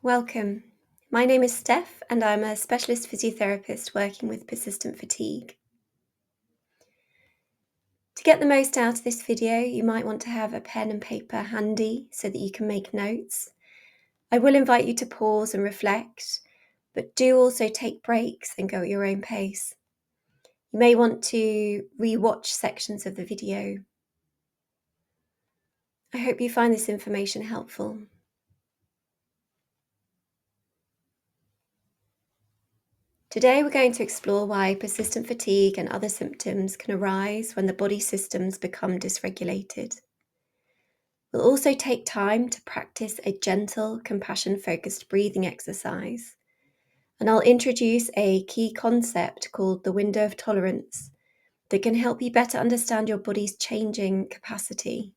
Welcome. My name is Steph, and I'm a specialist physiotherapist working with persistent fatigue. To get the most out of this video, you might want to have a pen and paper handy so that you can make notes. I will invite you to pause and reflect, but do also take breaks and go at your own pace. You may want to re-watch sections of the video. I hope you find this information helpful. Today we're going to explore why persistent fatigue and other symptoms can arise when the body systems become dysregulated. We'll also take time to practice a gentle, compassion-focused breathing exercise, and I'll introduce a key concept called the window of tolerance that can help you better understand your body's changing capacity.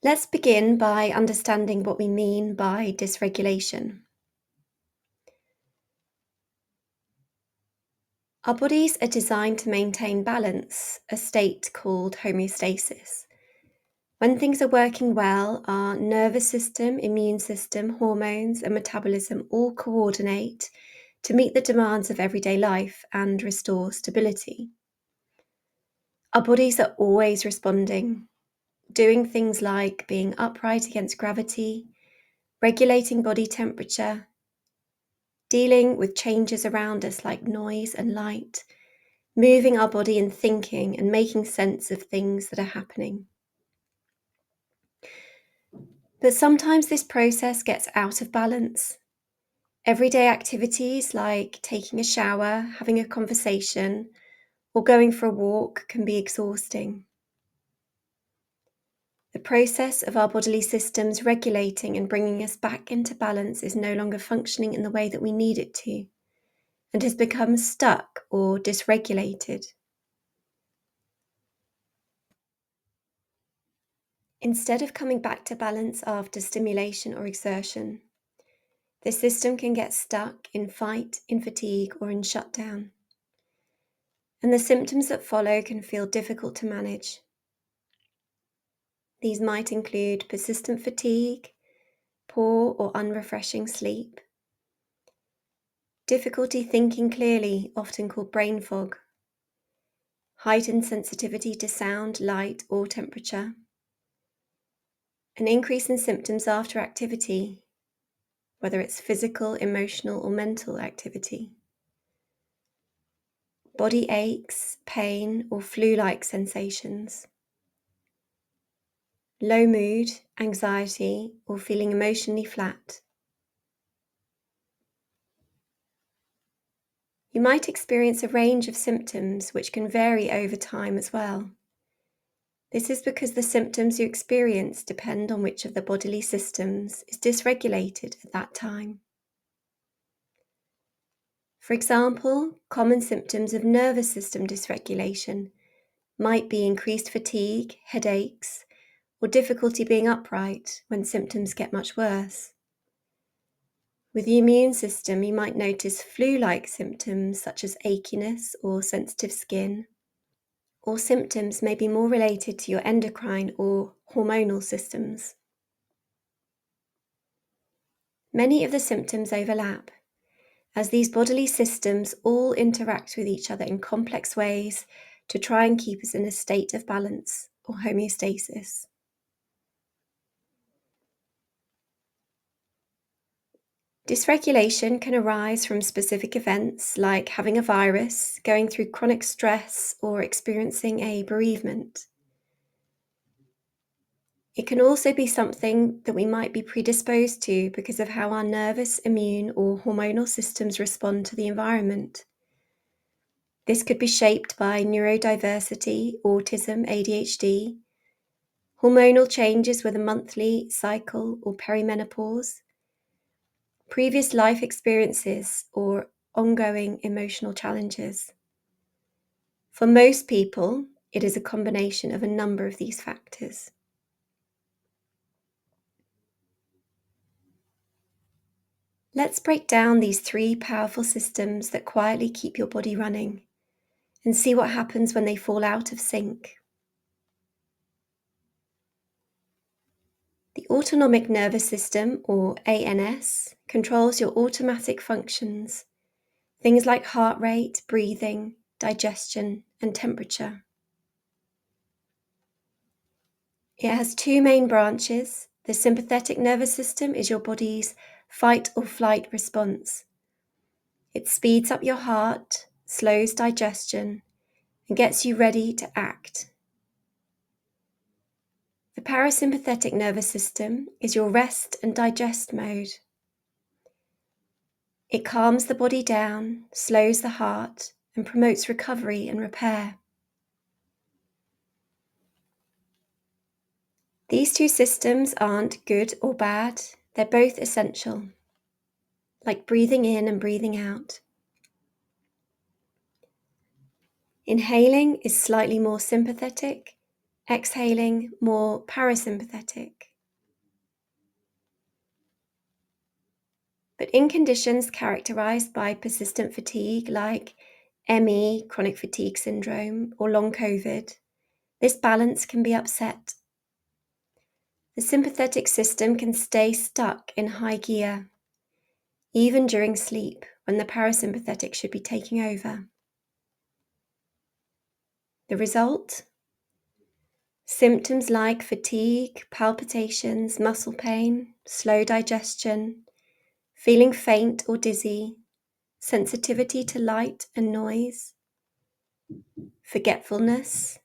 Let's begin by understanding what we mean by dysregulation. Our bodies are designed to maintain balance, a state called homeostasis. When things are working well, our nervous system, immune system, hormones, and metabolism all coordinate to meet the demands of everyday life and restore stability. Our bodies are always responding, doing things like being upright against gravity, regulating body temperature, dealing with changes around us like noise and light, moving our body and thinking and making sense of things that are happening. But sometimes this process gets out of balance. Everyday activities like taking a shower, having a conversation, or going for a walk can be exhausting. The process of our bodily systems regulating and bringing us back into balance is no longer functioning in the way that we need it to, and has become stuck or dysregulated. Instead of coming back to balance after stimulation or exertion, the system can get stuck in fight, in fatigue, or in shutdown. And the symptoms that follow can feel difficult to manage. These might include persistent fatigue, poor or unrefreshing sleep, difficulty thinking clearly, often called brain fog, heightened sensitivity to sound, light, or temperature, an increase in symptoms after activity, whether it's physical, emotional, or mental activity, body aches, pain, or flu-like sensations, low mood, anxiety, or feeling emotionally flat. You might experience a range of symptoms which can vary over time as well. This is because the symptoms you experience depend on which of the bodily systems is dysregulated at that time. For example, common symptoms of nervous system dysregulation might be increased fatigue, headaches, or difficulty being upright when symptoms get much worse. With the immune system, you might notice flu-like symptoms such as achiness or sensitive skin, or symptoms may be more related to your endocrine or hormonal systems. Many of the symptoms overlap, as these bodily systems all interact with each other in complex ways to try and keep us in a state of balance or homeostasis. Dysregulation can arise from specific events like having a virus, going through chronic stress, or experiencing a bereavement. It can also be something that we might be predisposed to because of how our nervous, immune, or hormonal systems respond to the environment. This could be shaped by neurodiversity, autism, ADHD, hormonal changes with a monthly cycle or perimenopause, previous life experiences, or ongoing emotional challenges. For most people, it is a combination of a number of these factors. Let's break down these three powerful systems that quietly keep your body running and see what happens when they fall out of sync. The The autonomic nervous system, or ANS, controls your automatic functions, things like heart rate, breathing, digestion, and temperature. It has two main branches. The sympathetic nervous system is your body's fight or flight response. It speeds up your heart, slows digestion, and gets you ready to act. The parasympathetic nervous system is your rest and digest mode. It calms the body down, slows the heart, and promotes recovery and repair. These two systems aren't good or bad, they're both essential, like breathing in and breathing out. Inhaling is slightly more sympathetic, exhaling more parasympathetic. But in conditions characterized by persistent fatigue like ME, chronic fatigue syndrome, or long COVID, this balance can be upset. The sympathetic system can stay stuck in high gear, even during sleep when the parasympathetic should be taking over. The result? Symptoms like fatigue, palpitations, muscle pain, slow digestion, feeling faint or dizzy, sensitivity to light and noise, forgetfulness,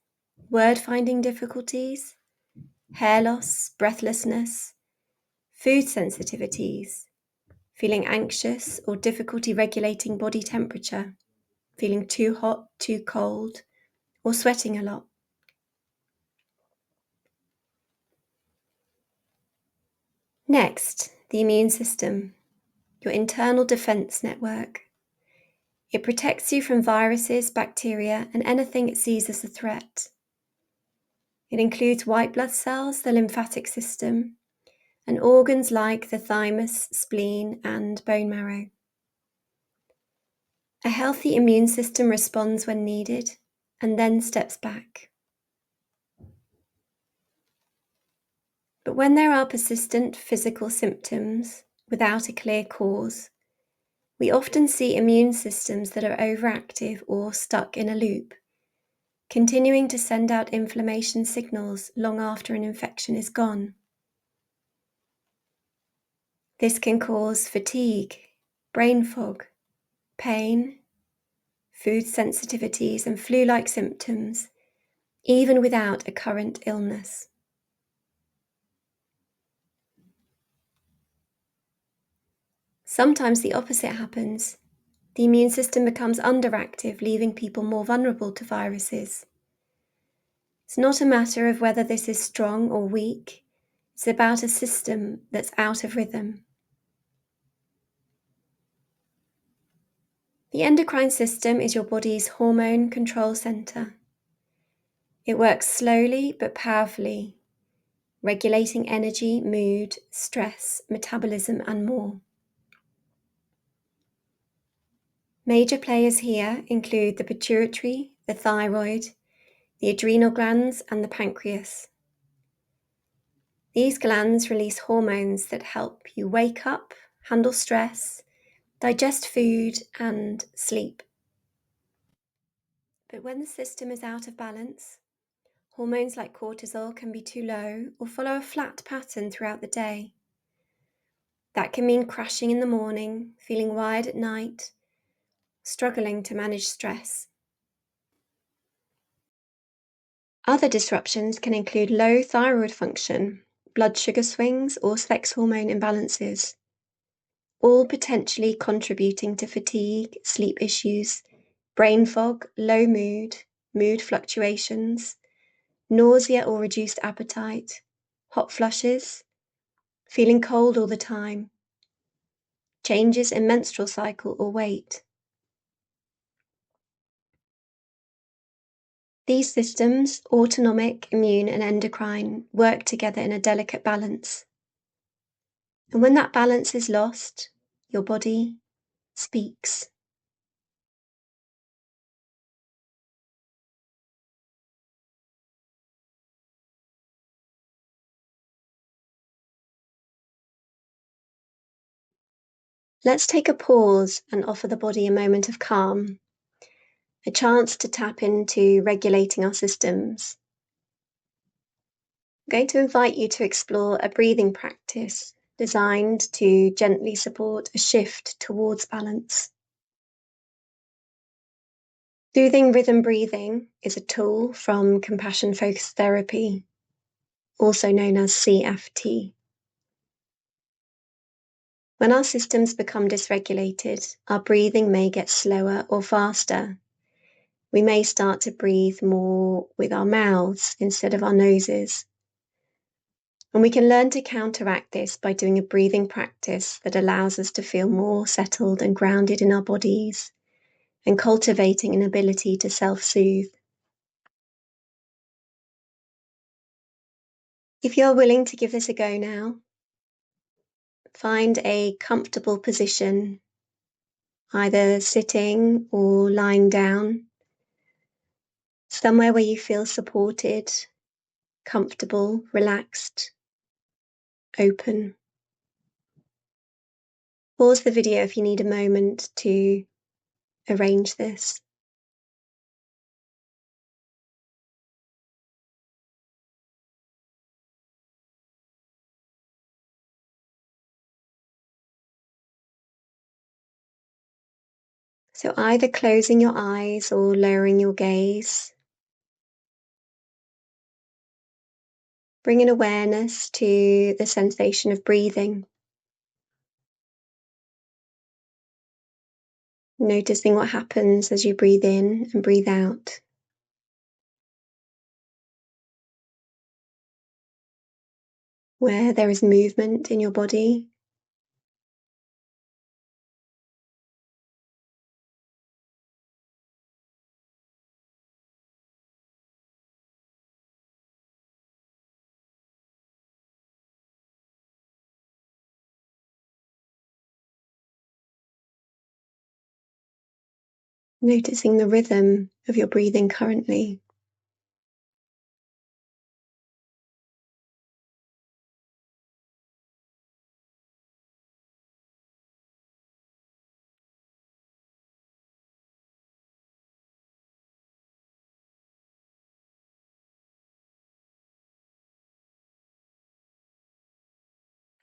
word-finding difficulties, hair loss, breathlessness, food sensitivities, feeling anxious or difficulty regulating body temperature, feeling too hot, too cold, or sweating a lot. Next, the immune system, your internal defense network. It protects you from viruses, bacteria, and anything it sees as a threat. It includes white blood cells, the lymphatic system, and organs like the thymus, spleen, and bone marrow. A healthy immune system responds when needed and then steps back. But when there are persistent physical symptoms without a clear cause, we often see immune systems that are overactive or stuck in a loop, continuing to send out inflammation signals long after an infection is gone. This can cause fatigue, brain fog, pain, food sensitivities, and flu-like symptoms, even without a current illness. Sometimes the opposite happens. The immune system becomes underactive, leaving people more vulnerable to viruses. It's not a matter of whether this is strong or weak. It's about a system that's out of rhythm. The endocrine system is your body's hormone control center. It works slowly but powerfully, regulating energy, mood, stress, metabolism, and more. Major players here include the pituitary, the thyroid, the adrenal glands, and the pancreas. These glands release hormones that help you wake up, handle stress, digest food, and sleep. But when the system is out of balance, hormones like cortisol can be too low or follow a flat pattern throughout the day. That can mean crashing in the morning, feeling wired at night, struggling to manage stress. Other disruptions can include low thyroid function, blood sugar swings, or sex hormone imbalances, all potentially contributing to fatigue, sleep issues, brain fog, low mood, mood fluctuations, nausea or reduced appetite, hot flushes, feeling cold all the time, changes in menstrual cycle or weight. These systems, autonomic, immune, and endocrine, work together in a delicate balance. And when that balance is lost, your body speaks. Let's take a pause and offer the body a moment of calm, a chance to tap into regulating our systems. I'm going to invite you to explore a breathing practice designed to gently support a shift towards balance. Soothing rhythm breathing is a tool from compassion-focused therapy, also known as CFT. When our systems become dysregulated, our breathing may get slower or faster. We may start to breathe more with our mouths instead of our noses. And we can learn to counteract this by doing a breathing practice that allows us to feel more settled and grounded in our bodies, and cultivating an ability to self-soothe. If you're willing to give this a go now, find a comfortable position, either sitting or lying down, somewhere where you feel supported, comfortable, relaxed, open. Pause the video if you need a moment to arrange this. So either closing your eyes or lowering your gaze, bringing awareness to the sensation of breathing, noticing what happens as you breathe in and breathe out. Where there is movement in your body, noticing the rhythm of your breathing currently.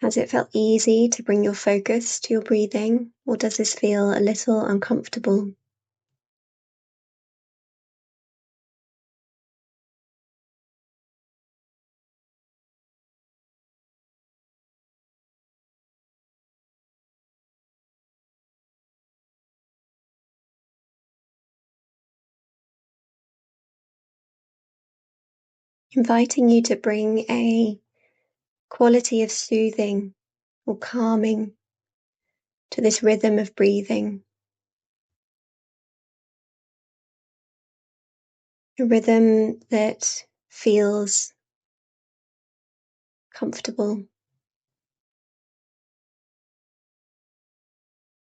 Has it felt easy to bring your focus to your breathing, or does this feel a little uncomfortable? Inviting you to bring a quality of soothing or calming to this rhythm of breathing. A rhythm that feels comfortable.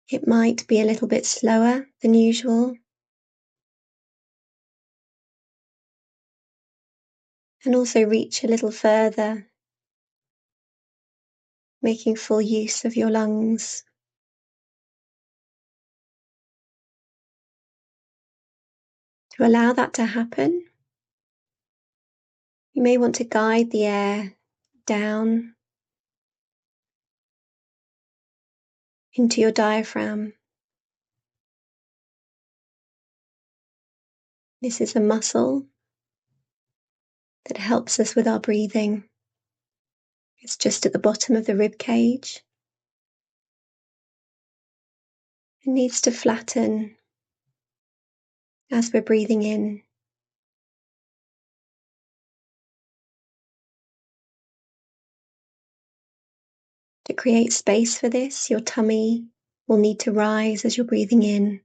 It might be a little bit slower than usual, and also reach a little further, making full use of your lungs. To allow that to happen, you may want to guide the air down into your diaphragm. This is a muscle that helps us with our breathing. It's just at the bottom of the rib cage. It needs to flatten as we're breathing in. To create space for this, your tummy will need to rise as you're breathing in,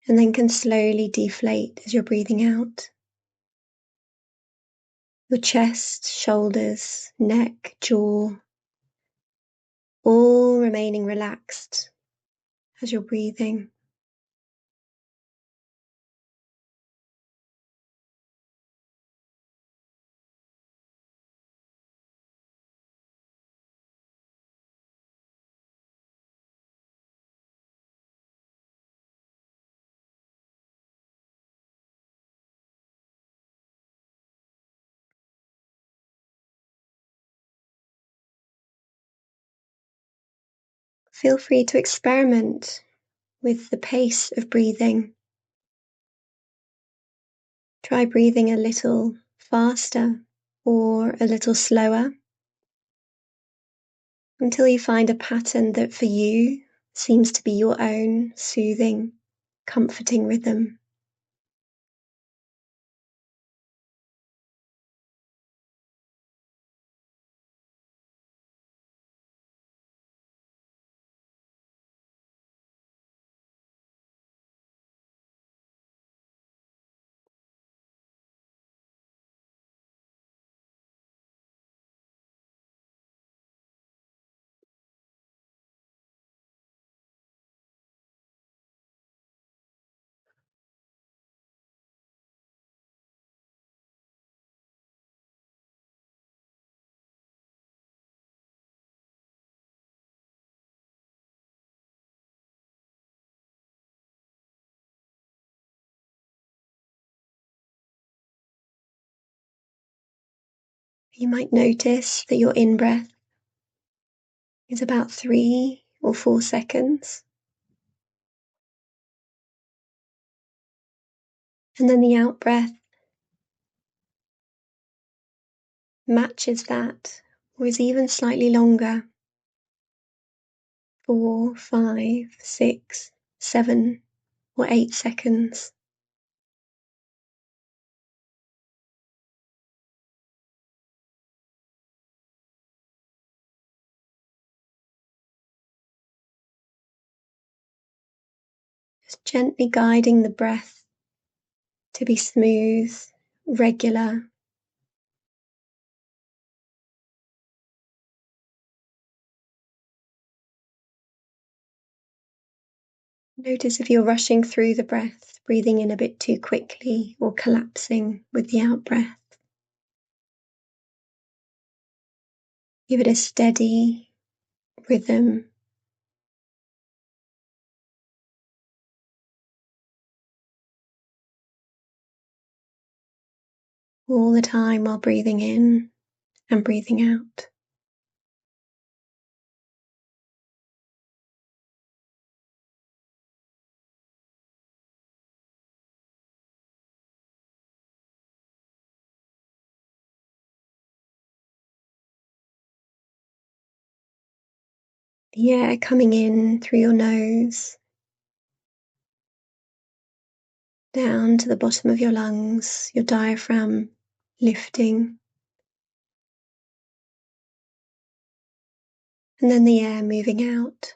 and then can slowly deflate as you're breathing out. Your chest, shoulders, neck, jaw, all remaining relaxed as you're breathing. Feel free to experiment with the pace of breathing. Try breathing a little faster or a little slower until you find a pattern that for you seems to be your own soothing, comforting rhythm. You might notice that your in-breath is about 3 or 4 seconds, and then the out-breath matches that, or is even slightly longer, 4, 5, 6, 7, or 8 seconds. Just gently guiding the breath to be smooth, regular. Notice if you're rushing through the breath, breathing in a bit too quickly or collapsing with the out-breath. Give it a steady rhythm. All the time while breathing in and breathing out. The air coming in through your nose, down to the bottom of your lungs, your diaphragm lifting, and then the air moving out.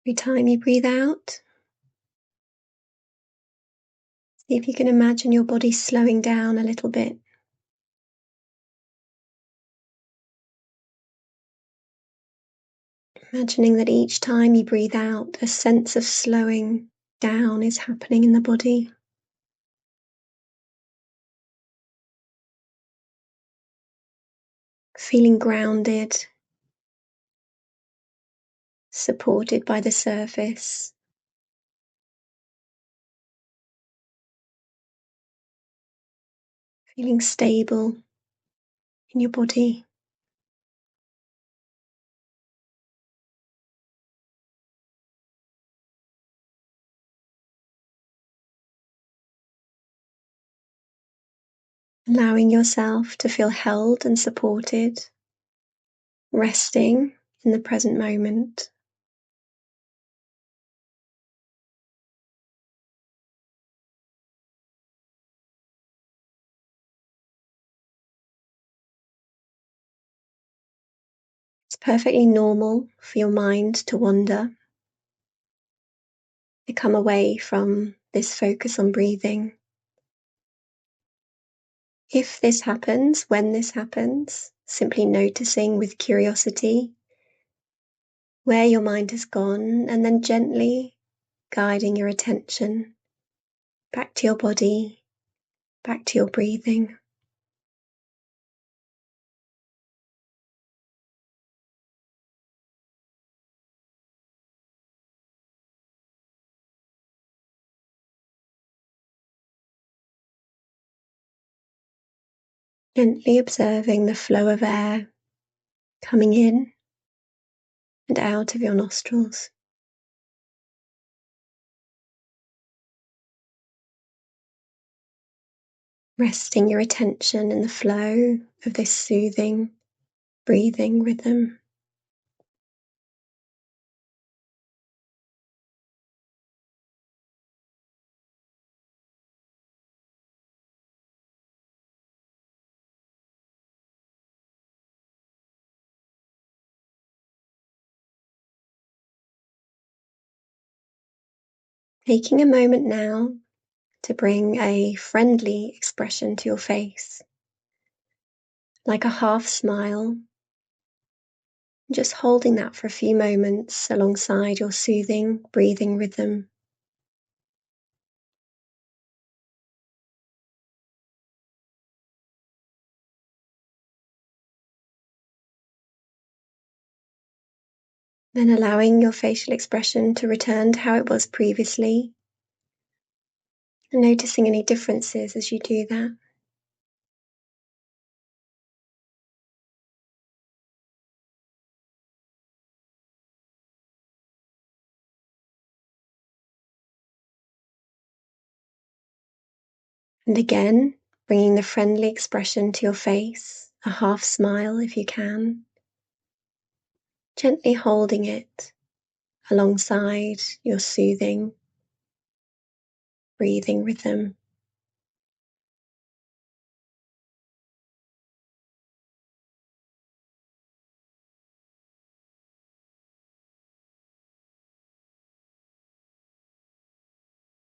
Every time you breathe out, see if you can imagine your body slowing down a little bit. Imagining that each time you breathe out, a sense of slowing down is happening in the body. Feeling grounded, supported by the surface. Feeling stable in your body. Allowing yourself to feel held and supported, resting in the present moment. It's perfectly normal for your mind to wander, to come away from this focus on breathing. If this happens, when this happens, simply noticing with curiosity where your mind has gone, and then gently guiding your attention back to your body, back to your breathing. Gently observing the flow of air coming in and out of your nostrils. Resting your attention in the flow of this soothing breathing rhythm. Taking a moment now to bring a friendly expression to your face, like a half smile, just holding that for a few moments alongside your soothing breathing rhythm. Then allowing your facial expression to return to how it was previously, and noticing any differences as you do that. And again, bringing the friendly expression to your face, a half smile if you can, gently holding it alongside your soothing breathing rhythm.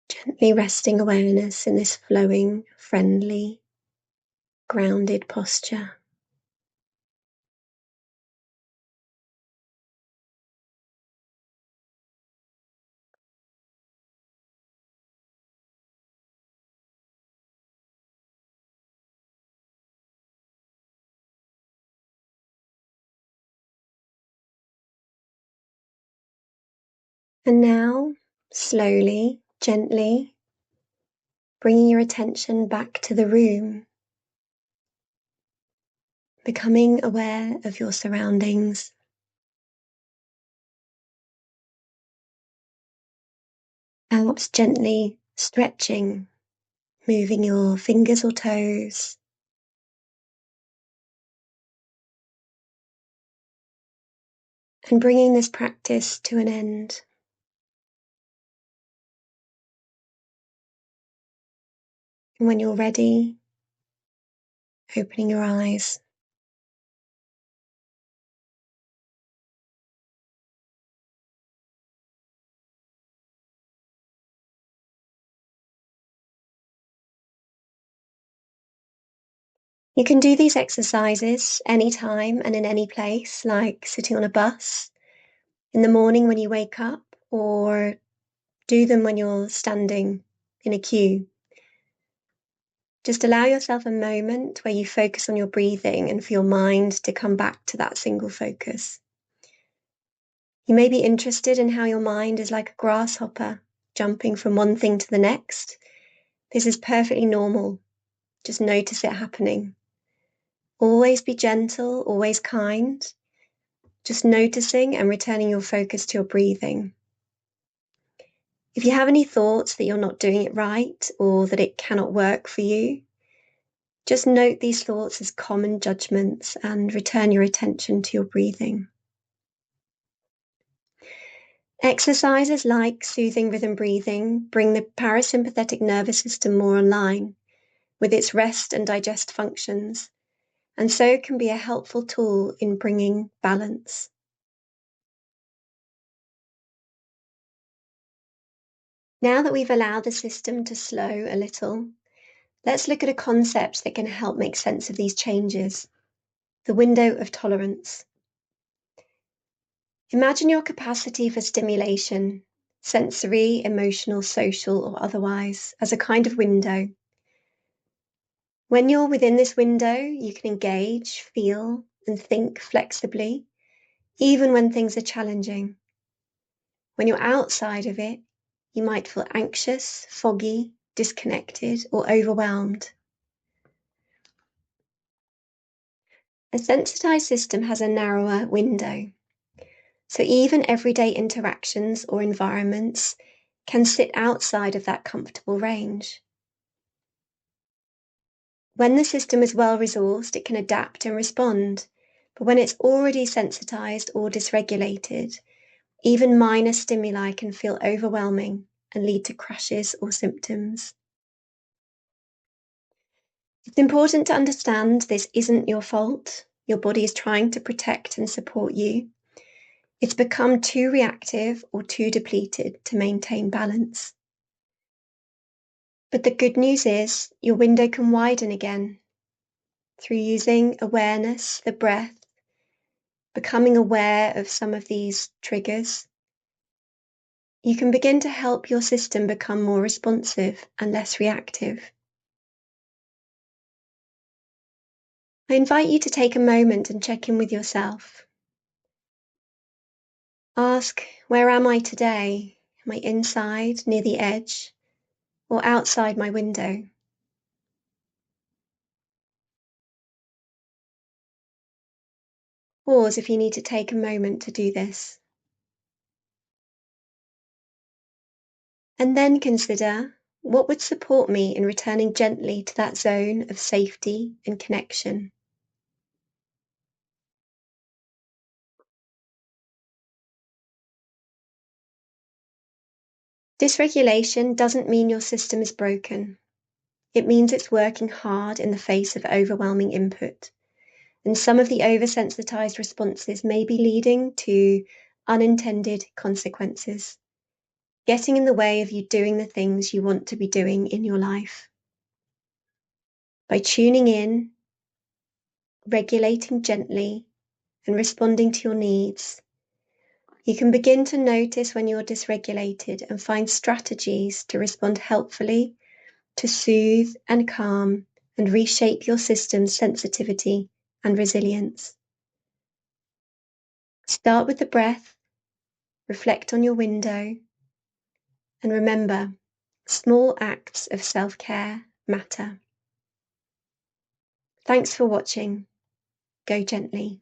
Gently resting awareness in this flowing, friendly, grounded posture. And now, slowly, gently, bringing your attention back to the room, becoming aware of your surroundings. Perhaps gently stretching, moving your fingers or toes, and bringing this practice to an end. And when you're ready, opening your eyes. You can do these exercises anytime and in any place, like sitting on a bus, in the morning when you wake up, or do them when you're standing in a queue. Just allow yourself a moment where you focus on your breathing and for your mind to come back to that single focus. You may be interested in how your mind is like a grasshopper, jumping from one thing to the next. This is perfectly normal. Just notice it happening. Always be gentle, always kind. Just noticing and returning your focus to your breathing. If you have any thoughts that you're not doing it right or that it cannot work for you, just note these thoughts as common judgments and return your attention to your breathing. Exercises like soothing rhythm breathing bring the parasympathetic nervous system more online with its rest and digest functions, and so can be a helpful tool in bringing balance. Now that we've allowed the system to slow a little, let's look at a concept that can help make sense of these changes: the window of tolerance. Imagine your capacity for stimulation sensory, emotional, social, or otherwise, as a kind of window. When you're within this window, you can engage, feel, and think flexibly, even when things are challenging. When you're outside of it, you might feel anxious, foggy, disconnected, or overwhelmed. A sensitized system has a narrower window, so even everyday interactions or environments can sit outside of that comfortable range. When the system is well resourced, it can adapt and respond, but when it's already sensitized or dysregulated, even minor stimuli can feel overwhelming and lead to crashes or symptoms. It's important to understand this isn't your fault. Your body is trying to protect and support you. It's become too reactive or too depleted to maintain balance. But the good news is your window can widen again through using awareness, the breath, becoming aware of some of these triggers. You can begin to help your system become more responsive and less reactive. I invite you to take a moment and check in with yourself. Ask, where am I today? Am I inside, near the edge, or outside my window? Pause if you need to take a moment to do this. And then consider what would support me in returning gently to that zone of safety and connection. Dysregulation doesn't mean your system is broken. It means it's working hard in the face of overwhelming input. And some of the oversensitized responses may be leading to unintended consequences, getting in the way of you doing the things you want to be doing in your life. By tuning in, regulating gently, and responding to your needs, you can begin to notice when you're dysregulated and find strategies to respond helpfully, to soothe and calm and reshape your system's sensitivity and resilience. Start with the breath, reflect on your window, and remember, small acts of self-care matter. Thanks for watching. Go gently.